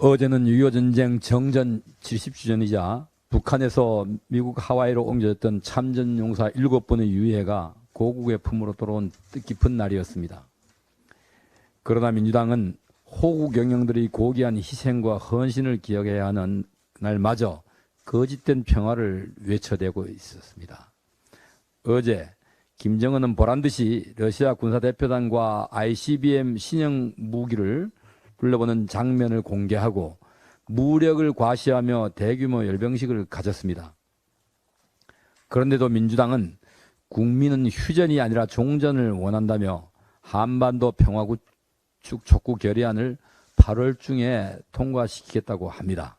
어제는 6.25 전쟁 정전 70주년이자 북한에서 미국 하와이로 옮겨졌던 참전용사 7번의 유해가 고국의 품으로 돌아온 뜻깊은 날이었습니다. 그러나 민주당은 호국 영령들의 고귀한 희생과 헌신을 기억해야 하는 날마저 거짓된 평화를 외쳐대고 있었습니다. 어제 김정은은 보란듯이 러시아 군사대표단과 ICBM 신형 무기를 불러보는 장면을 공개하고 무력을 과시하며 대규모 열병식을 가졌습니다. 그런데도 민주당은 국민은 휴전이 아니라 종전을 원한다며 한반도 평화구축 촉구 결의안을 8월 중에 통과시키겠다고 합니다.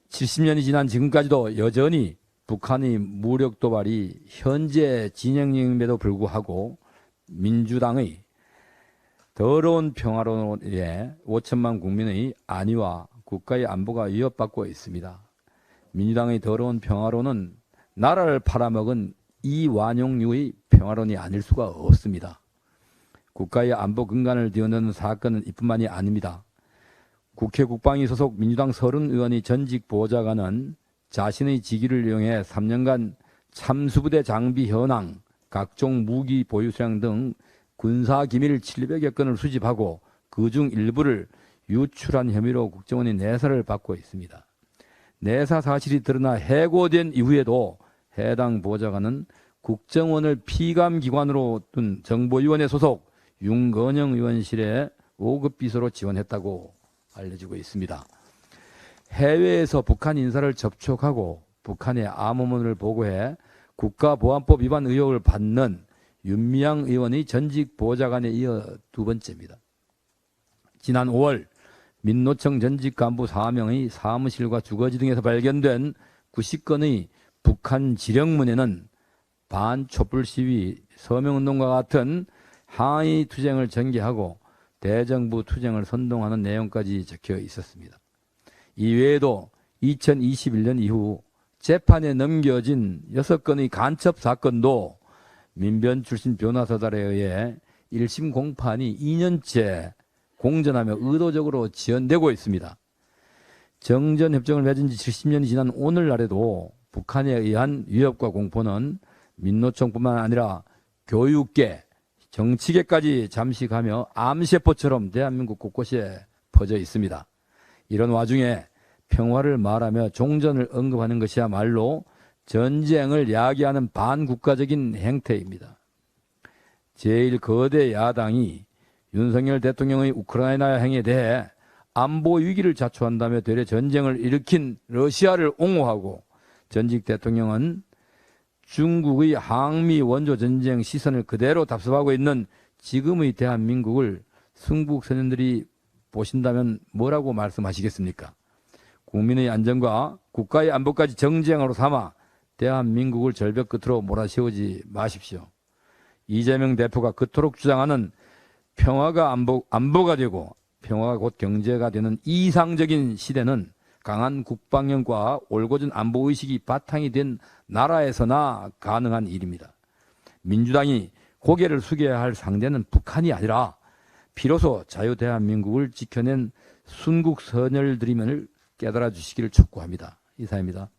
70년이 지난 지금까지도 여전히 북한의 무력 도발이 현재 진행 중임에도 불구하고 민주당의 더러운 평화론에 5천만 국민의 안위와 국가의 안보가 위협받고 있습니다. 민주당의 더러운 평화론은 나라를 팔아먹은 이완용류의 평화론이 아닐 수가 없습니다. 국가의 안보 근간을 뒤흔드는 사건은 이뿐만이 아닙니다. 국회 국방위 소속 민주당 30의원이 전직 보좌관은 자신의 직위를 이용해 3년간 참수부대 장비 현황, 각종 무기 보유 수량 등 군사기밀 700여 건을 수집하고 그중 일부를 유출한 혐의로 국정원의 내사를 받고 있습니다. 내사 사실이 드러나 해고된 이후에도 해당 보좌관은 국정원을 피감기관으로 둔 정보위원회 소속 윤건영 의원실에 5급 비서로 지원했다고 알려지고 있습니다. 해외에서 북한 인사를 접촉하고 북한의 암호문을 보고해 국가보안법 위반 의혹을 받는 윤미향 의원의 전직 보좌관에 이어 두 번째입니다. 지난 5월 민노총 전직 간부 4명의 사무실과 주거지 등에서 발견된 90건의 북한 지령문에는 반촛불 시위, 서명운동과 같은 항의 투쟁을 전개하고 대정부 투쟁을 선동하는 내용까지 적혀 있었습니다. 이외에도 2021년 이후 재판에 넘겨진 6건의 간첩 사건도 민변 출신 변호사들에 의해 1심 공판이 2년째 공전하며 의도적으로 지연되고 있습니다. 정전협정을 맺은 지 70년이 지난 오늘날에도 북한에 의한 위협과 공포는 민노총뿐만 아니라 교육계, 정치계까지 잠식하며 암세포처럼 대한민국 곳곳에 퍼져 있습니다. 이런 와중에 평화를 말하며 종전을 언급하는 것이야말로 전쟁을 야기하는 반국가적인 행태입니다. 제1거대 야당이 윤석열 대통령의 우크라이나 행위에 대해 안보 위기를 자초한다며 되레 전쟁을 일으킨 러시아를 옹호하고 전직 대통령은 중국의 항미 원조 전쟁 시선을 그대로 답습하고 있는 지금의 대한민국을 순국 선현들이 보신다면 뭐라고 말씀하시겠습니까? 국민의 안전과 국가의 안보까지 정쟁으로 삼아 대한민국을 절벽 끝으로 몰아세우지 마십시오. 이재명 대표가 그토록 주장하는 평화가 안보가 되고 평화가 곧 경제가 되는 이상적인 시대는 강한 국방력과 올곧은 안보의식이 바탕이 된 나라에서나 가능한 일입니다. 민주당이 고개를 숙여야 할 상대는 북한이 아니라 비로소 자유대한민국을 지켜낸 순국 선열들임을 깨달아 주시기를 촉구합니다. 이사입니다.